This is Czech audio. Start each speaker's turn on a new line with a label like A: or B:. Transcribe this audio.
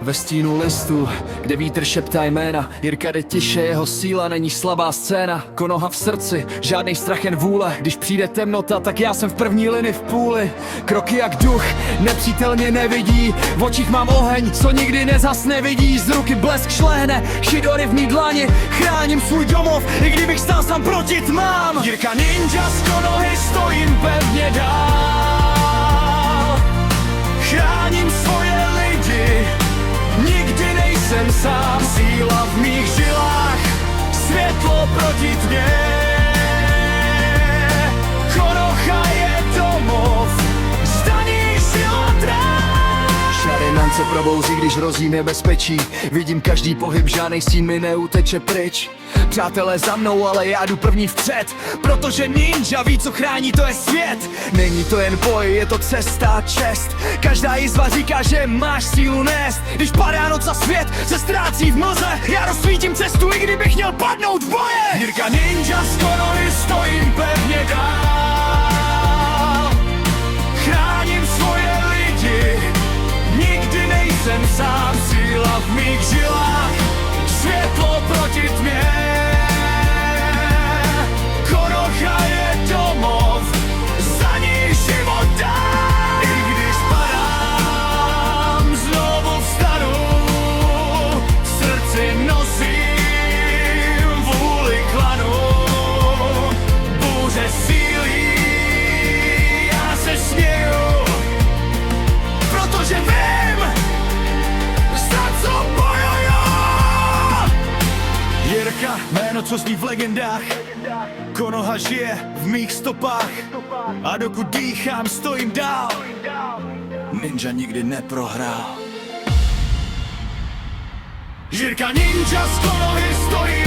A: Ve stínu listu, kde vítr šeptá jména, Jirka jde tiše, jeho síla není slabá scéna. Konoha v srdci, žádnej strach, jen vůle. Když přijde temnota, tak já jsem v první linii v půli. Kroky jak duch, nepřítel mě nevidí. V očích mám oheň, co nikdy nezhasne, vidí. Z ruky blesk šlehne, šidory v mý dlani. Chráním svůj domov, i kdybych stál sám proti tmám. Jirka ninja, z konohy stojím pevně dál. Chráním svoje lidi, nikdy nejsem sám. Síla v mých žilách, světlo proti tmě. Konoha je domov, zdaní silotrá. Šary se probouzí, když hrozí nebezpečí. Vidím každý pohyb, žádnej stín mi neuteče pryč. Přátelé za mnou, ale já jdu první vpřed, protože ninja ví, co chrání, to je svět. Není to jen boj, je to cesta, čest. Každá jizva říká, že máš sílu nést. Když padá noc a svět se ztrácí v mlze, já rozsvítím cestu, i kdybych měl padnout v boje. Jirka ninja, z konohy stojím pevně dál. Chráním svoje lidi, nikdy nejsem sám. Síla v mých žilách, světlo proti tmě. Konoha je domov, za ní život dám. I když padám, znovu vstanu. V srdci nosím vůli klanu. Bouře sílí, já se směju, protože vím, za co bojuju. Jirka, jméno, co zní v legendách. Konoha žije v mých stopách. A dokud dýchám, stojím dál. Ninja nikdy neprohrál. Jirka ninja, z konohy stojí